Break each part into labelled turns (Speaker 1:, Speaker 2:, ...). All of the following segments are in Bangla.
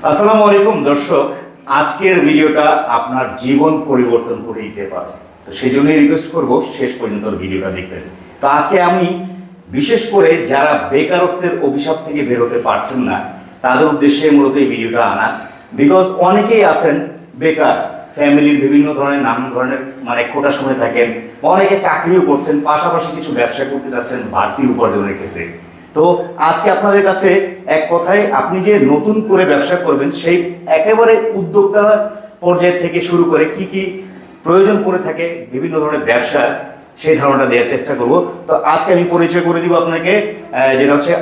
Speaker 1: আসসালামু আলাইকুম দর্শক, আজকের ভিডিওটা আপনার জীবন পরিবর্তন করে দিতে পারে। তো সেই জন্যই রিকোয়েস্ট করব শেষ পর্যন্ত ভিডিওটা দেখবেন। তো আজকে আমি বিশেষ করে যারা বেকারত্বের অভিশাপ থেকে বেরোতে পারছেন না তাদের উদ্দেশ্যে মূলত এই ভিডিওটা আনা। বিকজ অনেকেই আছেন বেকার, ফ্যামিলির বিভিন্ন ধরনের নানান ধরনের খোটা সময় থাকেন, অনেকে চাকরিও করছেন, পাশাপাশি কিছু ব্যবসা করতে যাচ্ছেন বাড়তি উপার্জনের ক্ষেত্রে। তো আজকে আপনাদের কাছে এক কথায় আপনি যে নতুন করে ব্যবসা করবেন সেই একেবারে উদ্যোক্তা পর্যায় থেকে শুরু করে কি কি প্রয়োজন পড়ে থাকে বিভিন্ন ধরনের ব্যবসা, সেই ধারণাটা দেওয়ার চেষ্টা করব। তো আজকে আমি পরিচয় করে দিব আপনাকে, যেটা হচ্ছে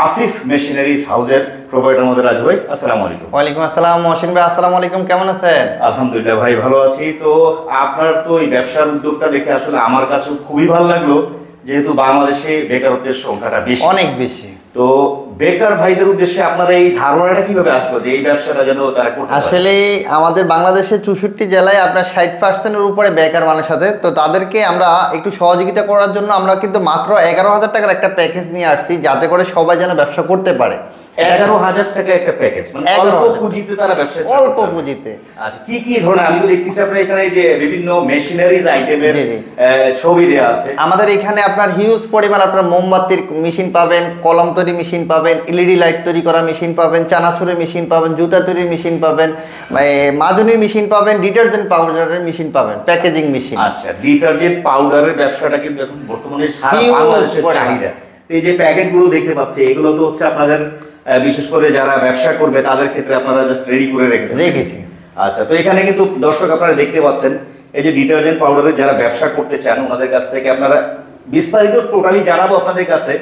Speaker 1: আফিফ মেশিনারিজ হাউসের প্রোভাইডার আমাদের রাজু ভাই। আসসালামু আলাইকুম।
Speaker 2: ওয়ালাইকুম আসসালাম মহসিন ভাই, আসসালামু আলাইকুম, কেমন আছেন?
Speaker 1: আলহামদুলিল্লাহ ভাই, ভালো আছি। তো আপনার তো এই ব্যবসার উদ্যোগটা দেখে আসলে আমার কাছে খুবই ভালো লাগলো, যেহেতু বাংলাদেশে বেকারত্বের সংখ্যাটা বেশি, অনেক বেশি। তো বেকার ভাইদের উদ্দেশ্যে আপনার এই ধারণাটা কিভাবে আসলো যে এই ব্যবসাটা যেন তারা করতে পারে?
Speaker 2: আসলে আমাদের বাংলাদেশের 64 জেলায় আপনার 60%-এর উপরে বেকার মানুষের সাথে, তো তাদেরকে আমরা একটু সহযোগিতা করার জন্য আমরা কিন্তু মাত্র 11,000 টাকার একটা প্যাকেজ নিয়ে আসছি, যাতে করে সবাই যেন ব্যবসা করতে পারে।
Speaker 1: 11,000 টাকা একটা প্যাকেজ, মানে অল্প পুঁজিতে তারা ব্যবসা,
Speaker 2: অল্প পুঁজিতে।
Speaker 1: আচ্ছা, কি কি ধরনের? আমি তো দেখতেছি আপনার এখানে যে বিভিন্ন মেশিনারিজ আইটেমের ছবি দেওয়া আছে।
Speaker 2: আমাদের এখানে আপনার হিউজ পরিমাণ আপনার মোমবাতির মেশিন পাবেন, কলম তৈরি মেশিন পাবেন, এলইডি লাইট তৈরি করা মেশিন পাবেন, চানাচুরের মেশিন পাবেন, জুতা তৈরির মেশিন পাবেন, মাজনির মেশিন পাবেন, ডিটারজেন্ট পাউডারের মেশিন পাবেন, প্যাকেজিং মেশিন।
Speaker 1: আচ্ছা, ডিটারজেন্ট পাউডারের ব্যবসাটা কিন্তু এখন বর্তমানে সারা বাংলাদেশের চাহিদা। তো এই যে প্যাকেটগুলো দেখতে পাচ্ছি, এগুলো তো হচ্ছে আপনাদের বিশেষ করে যারা ব্যবসা করবে তাদের ক্ষেত্রে আপনারা জাস্ট রেডি করে রেখেছি। আচ্ছা, তো এখানে কিন্তু দর্শক আপনারা দেখতে পাচ্ছেন এই যে ডিটারজেন্ট পাউডারের যারা ব্যবসা করতে চান ওনাদের কাছ থেকে আপনারা বিস্তারিত টোটালি জানাবো আপনাদের কাছে।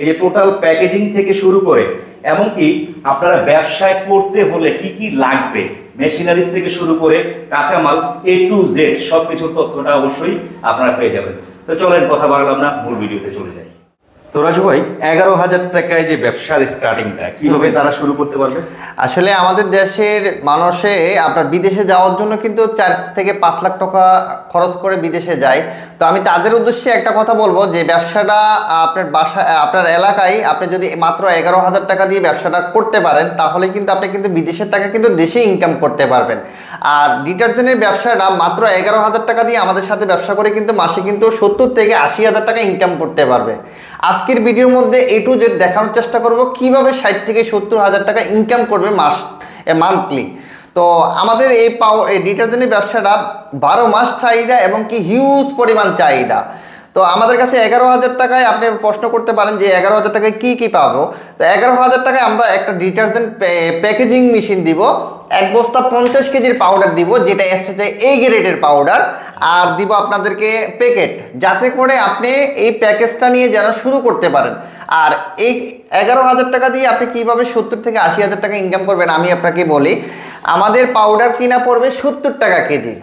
Speaker 1: এই যে টোটাল প্যাকেজিং থেকে শুরু করে এমনকি আপনারা ব্যবসায় করতে হলে কি কি লাগবে, মেশিনারিজ থেকে শুরু করে কাঁচামাল A to Z সবকিছুর তথ্যটা অবশ্যই আপনারা পেয়ে যাবেন। তো চলেন কথা বাড়ালাম না, মূল ভিডিওতে চলে যাই। তো রাজু ভাই, 11,000 টাকায় যে ব্যবসার স্টার্টিংটা কিভাবে তারা শুরু করতে পারবে?
Speaker 2: আসলে আমাদের দেশের মানুষে আপনার বিদেশে যাওয়ার জন্য কিন্তু 4 থেকে 5 লাখ টাকা খরচ করে বিদেশে যায়। তো আমি তাদের উদ্দেশ্যে একটা কথা বলবো যে ব্যবসাটা আপনার বাসায়, আপনার এলাকায় আপনি যদি মাত্র 11,000 টাকা দিয়ে ব্যবসাটা করতে পারেন, তাহলে কিন্তু আপনি কিন্তু বিদেশের টাকা কিন্তু দেশে ইনকাম করতে পারবেন। আর ডিটারজেন্টের ব্যবসাটা মাত্র 11,000 টাকা দিয়ে আমাদের সাথে ব্যবসা করে কিন্তু মাসে কিন্তু 70 থেকে 80,000 টাকা ইনকাম করতে পারবে। আজকের ভিডিওর মধ্যে A to Z দেখানোর চেষ্টা করব কিভাবে 60 থেকে 70,000 টাকা ইনকাম করবে মান্থলি। তো আমাদের এই ডিটারজেন্টের ব্যবসাটা 12 মাস চাহিদা এবং কি হিউজ পরিমাণ চাহিদা। তো আমাদের কাছে 11,000 টাকায় আপনি প্রশ্ন করতে পারেন যে 11,000 টাকায় কি কি পাবো। তো 11,000 টাকায় আমরা একটা ডিটারজেন্ট প্যাকেজিং মেশিন দিব, 1 বস্তা 50 কেজির পাউডার দিব, যেটা হচ্ছে A গ্রেডের পাউডার, আর দিব আপনাদেরকে প্যাকেট, যাতে করে আপনি এই প্যাকেজটা নিয়ে যেন শুরু করতে পারেন। আর এই 11,000 টাকা দিয়ে আপনি কিভাবে 70 থেকে 80,000 টাকা ইনকাম করবেন আমি আপনাকে বলি। আমাদের পাউডার কিনা পড়বে 70 টাকা কেজি।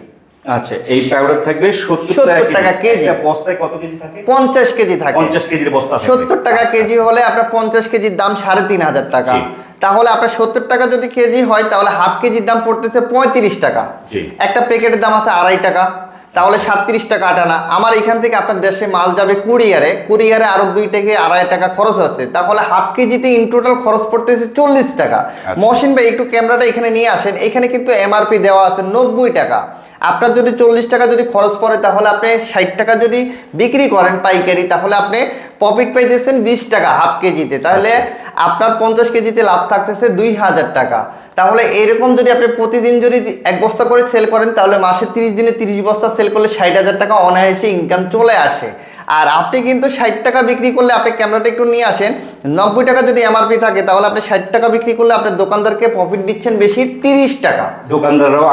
Speaker 1: আচ্ছা, এই পাউডার থাকবে 70 টাকা কেজি। বস্তায় কত কেজি থাকে?
Speaker 2: 50 কেজি থাকে।
Speaker 1: 50 কেজির বস্তা।
Speaker 2: 70 টাকা কেজি হলে আপনার 50 কেজির দাম 3,500 টাকা। তাহলে আপনার 70 টাকা যদি কেজি হয় তাহলে হাফ কেজির দাম পড়তেছে 35 টাকা। একটা প্যাকেটের দাম আছে 2.5 টাকা, তাহলে 37 টাকা আটানা। আমার এখান থেকে আপনার দেশে মাল যাবে কুরিয়ারে আরো 2 থেকে 2.5 টাকা খরচ আছে, তাহলে হাফ কেজিতে ইন টোটাল খরচ পড়তেছে 40 টাকা। মহসিন ভাই একটু ক্যামেরাটা এখানে নিয়ে আসেন। এখানে কিন্তু এমআরপি দেওয়া আছে 90 টাকা। আপনার যদি 40 টাকা যদি খরচ পড়ে, তাহলে আপনি 60 টাকা যদি বিক্রি করেন পাইকারি, তাহলে আপনি প্রফিট পাইতেছেন 20 টাকা হাফ কেজিতে। তাহলে আপনার 50 কেজিতে লাভ থাকতেছে 2,000 টাকা। তাহলে এরকম যদি আপনি প্রতিদিন যদি 1 বস্তা করে সেল করেন, তাহলে মাসে 30 দিনে 30 বস্তা সেল করলে 60,000 টাকা অনায়াসে ইনকাম চলে আসে। আর আপনি কিন্তু 60 টাকা বিক্রি করলে, আপনি ক্যামেরাটা একটু নিয়ে আসেন, 90 টাকা যদি এমআরপি থাকে, তাহলে আপনি 60 টাকা বিক্রি করলে আপনি দোকানদারকে প্রফিট দিচ্ছেন বেশি 30 টাকা।
Speaker 1: দোকানদাররাও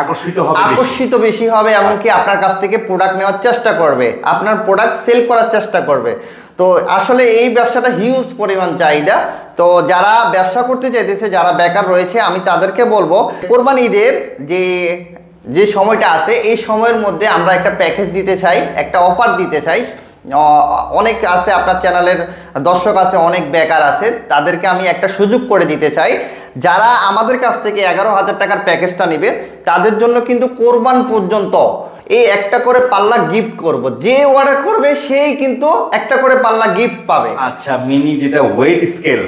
Speaker 1: আকর্ষিত
Speaker 2: বেশি হবে, এমনকি আপনার কাছ থেকে প্রোডাক্ট নেওয়ার চেষ্টা করবে, আপনার প্রোডাক্ট সেল করার চেষ্টা করবে। তো আসলে এই ব্যবসাটা হিউজ পরিমাণ চাহিদা। তো যারা ব্যবসা করতে চাইতেছে, যারা বেকার রয়েছে, আমি তাদেরকে বলবো কোরবানি ঈদের যে সময়টা আছে, এই সময়ের মধ্যে আমরা একটা প্যাকেজ দিতে চাই, একটা অফার দিতে চাই। অনেক আছে আপনার চ্যানেলের দর্শক আছে, অনেক বেকার আছে, তাদেরকে আমি একটা সুযোগ করে দিতে চাই। যারা আমাদের কাছ থেকে 11,000 টাকার প্যাকেজটা নেবে, তাদের জন্য কিন্তু কোরবান পর্যন্ত এই একটা করে পাল্লা গিফট করব, যে অর্ডার করবে সেই কিন্তু একটা করে পাল্লা গিফট পাবে।
Speaker 1: আচ্ছা, মিনি যেটা ওয়েট স্কেল,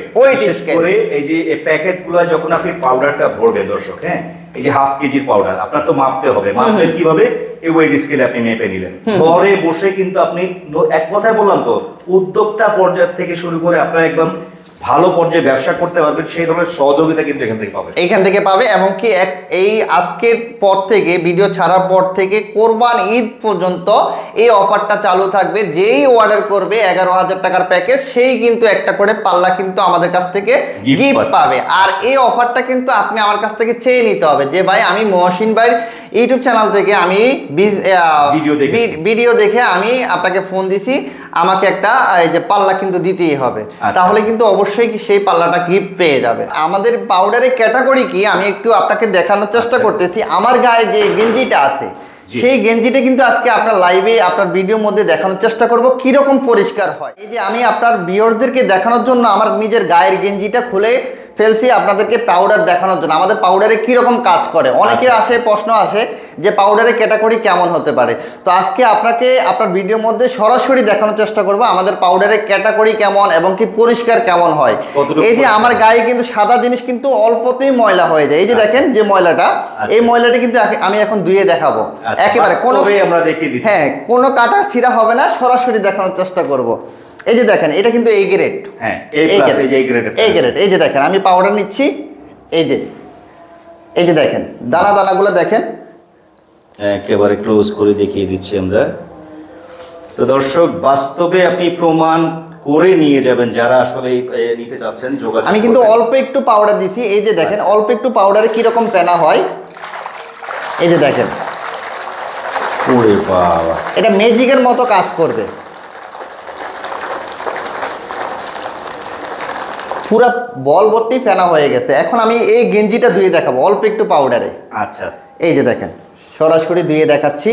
Speaker 1: করে এই যে এই প্যাকেটগুলো যখন আপনি পাউডারটা ভরবেন দর্শক, হ্যাঁ এই যে হাফ কেজির পাউডার আপনার তো মাপতে হবে, মাপবেন কিভাবে? এই ওয়েট স্কেলে আপনি মেপে নিলেন, ঘরে বসে কিন্তু আপনি এক কথায় বললাম তো, উদ্যোক্তা পর্যায় থেকে শুরু করে আপনারা একদম ভালো পর্যায়ে ব্যবসা করতে পারবেন, সেই ধরনের সহযোগিতা কিন্তু এখান থেকে পাবে।
Speaker 2: এমনকি এই আজকের পর থেকে, ভিডিও ছাড়ার পর থেকে কোরবান ঈদ পর্যন্ত এই অফারটা চালু থাকবে। যেই অর্ডার করবে 11,000 টাকার প্যাকেজ, সেই কিন্তু একটা করে পাল্লা কিন্তু আমাদের কাছ থেকে গিফট পাবে। আর এই অফারটা কিন্তু আপনি আমার কাছ থেকে চেয়ে নিতে হবে যে ভাই আমি মহসিন ভাইয়ের ইউটিউব চ্যানেল থেকে আমি ভিডিও দেখে আমি আপনাকে ফোন দিছি, আমাকে একটা এই যে পাল্লা কিন্তু দিতেই হবে, তাহলে কিন্তু অবশ্যই কি সেই পাল্লাটা গিফট পেয়ে যাবে। আমাদের পাউডারের ক্যাটাগরি কি আমি একটু আপনাকে দেখানোর চেষ্টা করতেছি। আমার গায়ে যে গেঞ্জিটা আছে, সেই গেঞ্জিটা কিন্তু আজকে আপনার লাইভে আপনার ভিডিওর মধ্যে দেখানোর চেষ্টা করব কিরকম পরিষ্কার হয়। এই যে আমি আপনার ভিউয়ারদেরকে দেখানোর জন্য আমার নিজের গায়ের গেঞ্জিটা খুলে ফেলছি আপনাদেরকে পাউডার দেখানোর জন্য, আমাদের পাউডারে কিরকম কাজ করে। অনেকে আসে, প্রশ্ন আসে যে পাউডারের ক্যাটাগরি কেমন হতে পারে। তো আজকে আপনাকে আপনার ভিডিওর মধ্যে সরাসরি দেখানোর চেষ্টা করব আমাদের পাউডারের ক্যাটাগরি কেমন এবং কি পরিষ্কার কেমন হয়। এই যে আমার গায়ে কিন্তু সাদা জিনিস কিন্তু অল্পতেই ময়লা হয়ে যায়। এই যে দেখেন যে ময়লাটা, এই ময়লাটা কিন্তু আমি এখন ধুয়ে দেখাবো একেবারে, হ্যাঁ কোনো কাটা ছিঁড়া হবে না, সরাসরি দেখানোর চেষ্টা করব। এই যে দেখেন এটা কিন্তু এই গ্রেড,
Speaker 1: হ্যাঁ এই গ্রেড,
Speaker 2: এই যে দেখেন আমি পাউডার নিচ্ছি, এই যে দেখেন দানা দানাগুলো দেখেন,
Speaker 1: একেবারে ক্লোজ করে দেখিয়ে দিচ্ছি আমরা। তো দর্শক বাস্তবে আপনি প্রমাণ করে নিয়ে যাবেন যারা আসলে নিতে চাচ্ছেন যোগাযোগ।
Speaker 2: আমি কিন্তু অল্প একটু পাউডার দিছি, এই যে দেখেন অল্প একটু পাউডারে কিরকম ফেনা হয়, এই যে দেখেন,
Speaker 1: ওরে বাবা
Speaker 2: এটা ম্যাজিকের মতো কাজ করবে। পুরো বল ভর্তি ফেনা হয়ে গেছে। এখন আমি এই গেঞ্জিটা ধুয়ে দেখাবো অল্প একটু পাউডারে।
Speaker 1: আচ্ছা
Speaker 2: এই যে দেখেন সরাসরি ধুয়ে দেখাচ্ছি,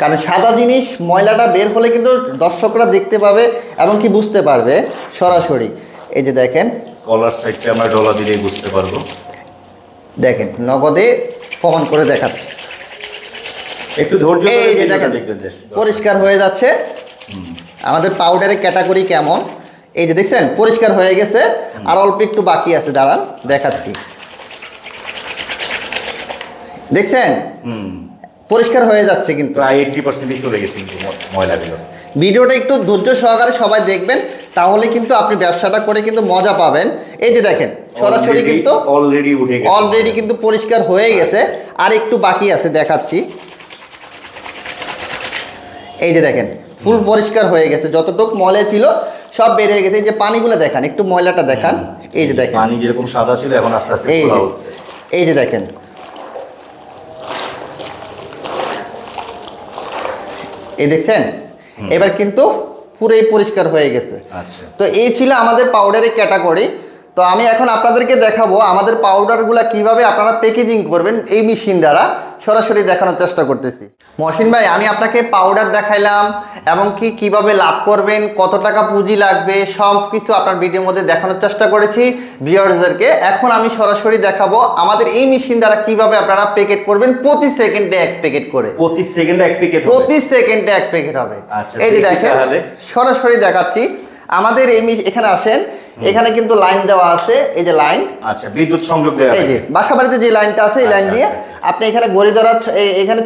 Speaker 2: কারণ সাদা জিনিস ময়লাটা বের হলে কিন্তু দর্শকরা দেখতে পাবে এবং কি বুঝতে পারবে সরাসরি। এই যে দেখেন
Speaker 1: কলার সাইডটা আমরা ডলা দিলেই বুঝতে পারবো।
Speaker 2: দেখেন নগদে প্রমাণ করে দেখাচ্ছি,
Speaker 1: একটু ধৈর্য ধরে
Speaker 2: এই যে দেখেন পরিষ্কার হয়ে যাচ্ছে। আমাদের পাউডারের ক্যাটাগরি কেমন, এই যে দেখছেন পরিষ্কার হয়ে গেছে, আর অল্প একটু বাকি আছে, দাঁড়ান দেখাচ্ছি। দেখছেন পরিষ্কার হয়ে যাচ্ছে, কিন্তু
Speaker 1: প্রায় 80% চলে গেছে ময়লাগুলো।
Speaker 2: ভিডিওটা একটু ধৈর্য সহকারে সবাই দেখবেন, তাহলে কিন্তু আপনি ব্যবসাটা করে কিন্তু মজা পাবেন। এই যে দেখেন সরাসরি কিন্তু অলরেডি কিন্তু পরিষ্কার হয়ে গেছে, আর একটু বাকি আছে দেখাচ্ছি। এই যে দেখেন ফুল পরিষ্কার হয়ে গেছে, যতটুকু ময়লা ছিল সব বের হয়ে গেছে। এই যে পানিগুলো দেখান, একটু ময়লাটা দেখান, এই যে দেখেন
Speaker 1: পানি যেরকম সাদা ছিল এখন আস্তে আস্তে খোলা হচ্ছে।
Speaker 2: এই যে দেখেন এই দেখছেন, এবার কিন্তু পুরোই পরিষ্কার হয়ে গেছে। তো এই ছিল আমাদের পাউডারের ক্যাটাগরি। তো আমি এখন আপনাদেরকে দেখাবো আমাদের পাউডারগুলো কিভাবে আপনারা প্যাকেজিং করবেন এই মেশিন দ্বারা, সরাসরি দেখানোর চেষ্টা করতেছি। মহসিন ভাই আমি আপনাকে পাউডার দেখাইলাম এবং কি কিভাবে লাভ করবেন, কত টাকা পুঁজি লাগবে, সব কিছু আপনার ভিডিওর মধ্যে দেখানোর চেষ্টা করেছি ভিউয়ারদেরকে। এখন আমি সরাসরি দেখাবো আমাদের এই মেশিন দ্বারা কিভাবে আপনারা প্যাকেট করবেন। প্রতি সেকেন্ডে এক প্যাকেট করে,
Speaker 1: প্রতি সেকেন্ডে এক প্যাকেট
Speaker 2: হবে। এই যে দেখেন সরাসরি দেখাচ্ছি। আমাদের এই এখানে আসেন, এখানে কিন্তু লাইন দেওয়া আছে, এই যে লাইন,
Speaker 1: আচ্ছা বিদ্যুৎ সংযোগ দেওয়া,
Speaker 2: এই যে বাসা বাড়িতে যে লাইনটা আছে এই লাইন দিয়ে আপনি এখানে গড়ি ধরা, এখানে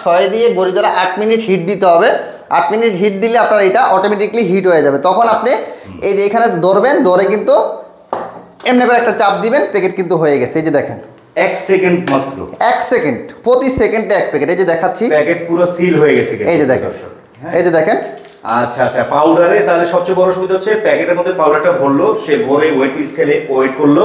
Speaker 2: 6 দিয়ে গড়ি ধরা 8 মিনিট হিট দিতে হবে। 8 মিনিট হিট দিলে আপনার এটা অটোমেটিকলি হিট হয়ে যাবে। তখন আপনি এই যে এখানে ধরবেন, ধরে কিন্তু এমনি করে একটা চাপ দিবেন, প্যাকেট কিন্তু হয়ে গেছে। এই যে দেখেন
Speaker 1: 1 সেকেন্ড মাত্র,
Speaker 2: 1 সেকেন্ড, প্রতি সেকেন্ডে এক প্যাকেট। এই যে দেখাচ্ছি
Speaker 1: প্যাকেট পুরো সিল হয়ে গেছে।
Speaker 2: এই যে দেখেন, এই যে দেখেন।
Speaker 1: আচ্ছা আচ্ছা, পাউডারে তাহলে সবচেয়ে বড় সুবিধা হচ্ছে প্যাকেটের মধ্যে পাউডারটা ভরলো, সে ভরে ওয়েট স্কেলে ওয়েট করলো,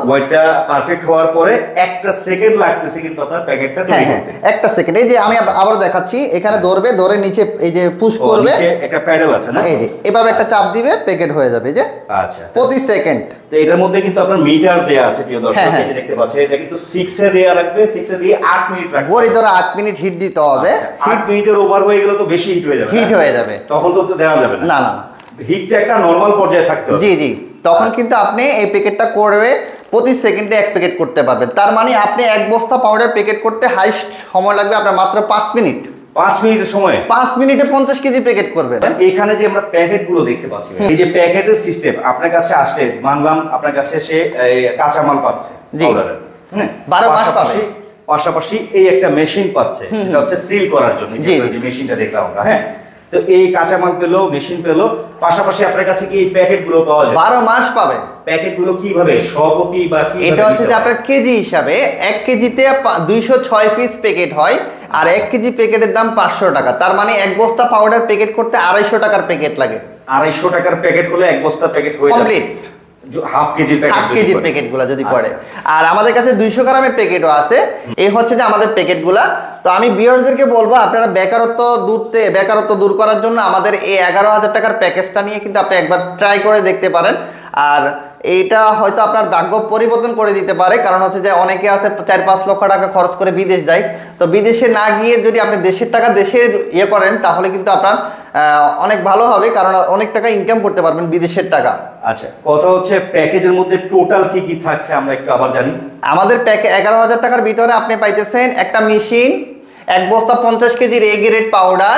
Speaker 1: ওয়েটটা পারফেক্ট হওয়ার পরে 1 সেকেন্ড লাগতেছে কিন্তু আপনার প্যাকেটটা তৈরি করতে।
Speaker 2: 1 সেকেন্ড। এই যে আমি আবার দেখাচ্ছি, এখানে ধরবে, ধরে নিচে এই যে পুশ করবে,
Speaker 1: একটা প্যাডেল আছে না,
Speaker 2: এই যে এভাবে একটা চাপ দিবে, প্যাকেট হয়ে যাবে। এই যে
Speaker 1: আচ্ছা
Speaker 2: প্রতি সেকেন্ড।
Speaker 1: তো এটার মধ্যে কিন্তু আপনার মিটার দেয়া আছে প্রিয় দর্শক, এই যে দেখতে পাচ্ছেন, এটা কিন্তু 6 এ দেয়া রাখবে, 6 এ দিয়ে 8 মিনিট রাখবে,
Speaker 2: গড়ি ধরে 8 মিনিট হিট দিতে হবে।
Speaker 1: 8 মিনিটের ওভার হয়ে গেলে তো বেশি হিট হয়ে যাবে, তখন তো দেওয়া যাবে না।
Speaker 2: না,
Speaker 1: হিটটা একটা নরমাল পর্যায়ে থাকতে হবে।
Speaker 2: জি তখন কিন্তু আপনি এই প্যাকেটটা করবে প্রতি সেকেন্ডে 1 প্যাকেট করতে পারবেন। তার মানে আপনি 1 বস্তা পাউডার প্যাকেট করতে হাইস্ট সময় লাগবে আপনার মাত্র 5 মিনিট।
Speaker 1: 5 মিনিটের সময়
Speaker 2: 5 মিনিটে 50 কেজি প্যাকেট করবেন।
Speaker 1: এখানে যে আমরা প্যাকেটগুলো দেখতে পাচ্ছি, এই যে প্যাকেটের সিস্টেম, আপনার কাছে আসলে মানলাম আপনার কাছে সে কাঁচামাল পাচ্ছে পাউডারের, হ্যাঁ
Speaker 2: 12 মাস পাবে।
Speaker 1: পাশাপাশি এই একটা মেশিন পাচ্ছে, যেটা হচ্ছে সিল করার জন্য, যে মেশিনটা দেখলাম আমরা। হ্যাঁ, তো এই কাঁচামাল পেলো, মেশিন পেলো, পাশাপাশি আপনার কাছে কি এই প্যাকেটগুলো পাওয়া যায়?
Speaker 2: 12 মাস পাবে।
Speaker 1: প্যাকেটগুলো কিভাবে শপতি বা কি?
Speaker 2: এটা হচ্ছে যে আপনার কেজি হিসাবে 1 কেজিতে 206 পিস প্যাকেট হয়, আর 1 কেজি প্যাকেটের দাম 500 টাকা। তার মানে 1 বস্তা পাউডার প্যাকেট করতে 250 টাকার প্যাকেট লাগে। 250
Speaker 1: টাকার প্যাকেট হলে 1 বস্তা প্যাকেট হয়ে যাবে
Speaker 2: কমপ্লিট।
Speaker 1: হাফ কেজির
Speaker 2: প্যাকেটগুলো যদি পড়ে। আর আমাদের কাছে 200 গ্রামের প্যাকেটও আছে। এই হচ্ছে যে আমাদের প্যাকেটগুলা। তো আমি ভিউয়ারদেরকে বলবো, আপনারা বেকারত্ব দূর করার জন্য আমাদের এই 11,000 টাকার প্যাকেজটা নিয়ে কিন্তু আপনি একবার ট্রাই করে দেখতে পারেন। আর এইটা হয়তো আপনার ভাগ্য পরিবর্তন করে দিতে পারে, কারণ হচ্ছে যে অনেকে আছে 4-5 লক্ষ টাকা খরচ করে বিদেশ যায়। তো বিদেশে না গিয়ে যদি আপনি দেশের টাকা দেশের করেন, তাহলে কিন্তু আপনার অনেক ভালো হবে, কারণ অনেক টাকা ইনকাম করতে পারবেন বিদেশের টাকা।
Speaker 1: আচ্ছা, কথা হচ্ছে প্যাকেজের মধ্যে টোটাল কি কি থাকছে আমরা একটু আবার জানি।
Speaker 2: আমাদের 11,000 টাকার ভিতরে আপনি পাইতেছেন একটা মেশিন, 1 বস্তা 50 কেজির এ গ্রেড পাউডার,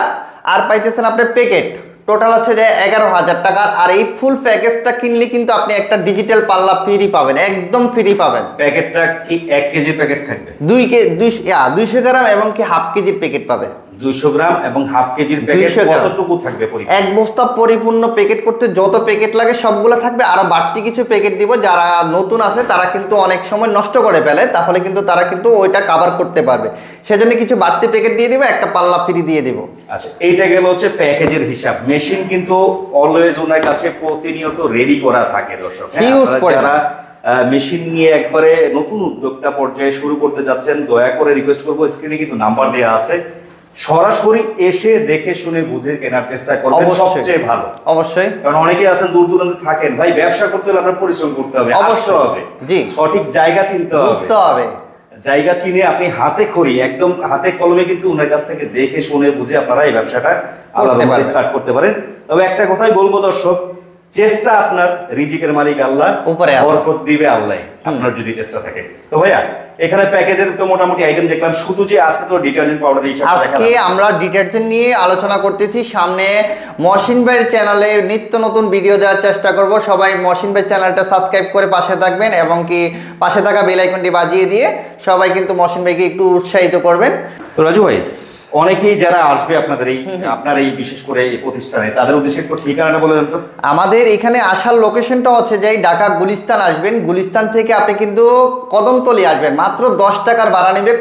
Speaker 2: আর পাইতেছেন আপনার প্যাকেট। টোটাল হচ্ছে যে 11,000 টাকা। আর এই ফুল প্যাকেজটা কিনলে কিন্তু আপনি একটা ডিজিটাল পাল্লা ফ্রি পাবেন, একদম ফ্রি পাবেন।
Speaker 1: প্যাকেটটা কি 1 কেজির প্যাকেট থাকবে?
Speaker 2: 200 গ্রাম এবং কি হাফ কেজির প্যাকেট পাবে।
Speaker 1: 200 গ্রাম এবং হাফ কেজির প্যাকেট কতটুকু থাকবে?
Speaker 2: 1 বস্তা পরিপূর্ণ প্যাকেট করতে যত প্যাকেট লাগে সবগুলো থাকবে। আর বাড়তি কিছু প্যাকেট দিব, যারা নতুন আছে তারা কিন্তু অনেক সময় নষ্ট করে ফেলে, তাহলে কিন্তু তারা কিন্তু ওইটা কভার করতে পারবে। সেজন্য কিছু বাড়তি প্যাকেট দিয়ে দিব, একটা পাল্লা ফ্রি দিয়ে দিব।
Speaker 1: আচ্ছা, এইটা গেল হচ্ছে প্যাকেজের হিসাব। মেশিন কিন্তু অলওয়েজ ওনার কাছে প্রতিনিয়ত রেডি করা থাকে দর্শক। যারা মেশিন নিয়ে একবারে নতুন উদ্যোক্তা পর্যায়ে শুরু করতে যাচ্ছেন, দয়া করে রিকোয়েস্ট করবো, স্ক্রিনে কিন্তু নাম্বার দেওয়া আছে, সরাসরি এসে দেখে শুনে বুঝে কেনার চেষ্টা করবেন, সবচেয়ে ভালো।
Speaker 2: অবশ্যই,
Speaker 1: কারণ অনেকে আছেন দূর দূরান্তে থাকেন, ভাই ব্যবসা করতে হলে আপনার পরিশ্রম করতে হবে, আসতে হবে, সঠিক জায়গা চিনতে হবে, জায়গা চিনে আপনি হাতে খড়ি একদম হাতে কলমে কিন্তু ওনার কাছ থেকে দেখে শুনে বুঝে আপনারা এই ব্যবসাটা আলাদা স্টার্ট করতে পারেন। তবে একটা কথাই বলবো দর্শক, চেষ্টা আপনার, রিজিকের মালিক আল্লাহ, উপরে বরকত দিবে আল্লাহ আপনার যদি চেষ্টা থাকে। তো ভাইয়া এখানে প্যাকেজের তো মোটামুটি আইটেম দেখলাম, শুধু যে আজকে তো ডিটারজেন্ট পাউডার হিসাবে
Speaker 2: আজকে আমরা ডিটারজেন্ট নিয়ে আলোচনা করতেছি। সামনে মহসিন ভাইয়ের চ্যানেলে নিত্য নতুন ভিডিও দেওয়ার চেষ্টা করব। সবাই মহসিন ভাইয়ের চ্যানেলটা সাবস্ক্রাইব করে পাশে থাকবেন, এবং কি পাশে থাকা বেল আইকনটি বাজিয়ে দিয়ে সবাই কিন্তু মহসিন ভাইকে একটু উৎসাহিত করবেন।
Speaker 1: তো রাজু ভাই, অনেকেই যারা আসবে আপনার এই বিশেষ করে এই প্রতিষ্ঠানে, তাদের উদ্দেশ্যে একটু ঠিকানাটা বলে দেন তো।
Speaker 2: আমাদের এখানে আসার লোকেশনটা হচ্ছে যে ঢাকা গুলিস্তান আসবেন, গুলিস্তান থেকে আপনি কিন্তু কদমতলি আসবেন, মাত্র 10 টাকার ভাড়া নেবে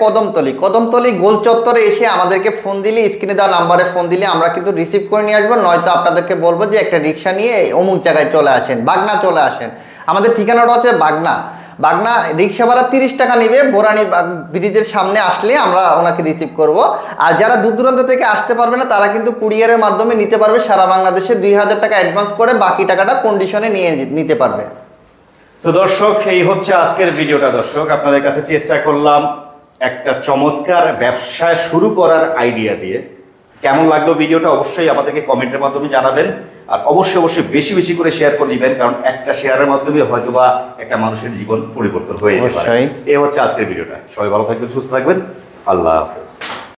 Speaker 2: কদমতলি গোল চত্বরে এসে আমাদেরকে ফোন দিলে, স্ক্রিনে দেওয়া নাম্বারে ফোন দিলে আমরা কিন্তু রিসিভ করে নিয়ে আসবো, নয়তো আপনাদেরকে বলবো যে একটা রিক্সা নিয়ে অমুক জায়গায় চলে আসেন, বাগনা চলে আসেন। আমাদের ঠিকানাটা হচ্ছে বাগনা রিক্সা ভাড়া 30 টাকা নেবে। বোরানি ব্রিজের সামনে আসলে আমরা ওনাকে রিসিভ করব। আর যারা দূর দূরান্ত থেকে আসতে পারবে না, তারা কিন্তু কুরিয়ারের মাধ্যমে নিতে পারবে সারা বাংলাদেশে। 2000 টাকা অ্যাডভান্স করে বাকি টাকাটা কন্ডিশনে নিয়ে নিতে পারবে।
Speaker 1: তো দর্শক, এই হচ্ছে আজকের ভিডিওটা। দর্শক, আপনাদের কাছে চেষ্টা করলাম একটা চমৎকার ব্যবসা শুরু করার আইডিয়া দিয়ে। কেমন লাগলো ভিডিওটা অবশ্যই আমাদেরকে কমেন্টের মাধ্যমে জানাবেন, আর অবশ্যই বেশি বেশি করে শেয়ার করে দিবেন, কারণ একটা শেয়ারের মাধ্যমে হয়তোবা একটা মানুষের জীবন পরিবর্তন হয়ে যেতে পারে। এই হচ্ছে আজকের ভিডিওটা। সবাই ভালো থাকবেন, সুস্থ থাকবেন, আল্লাহ হাফেজ।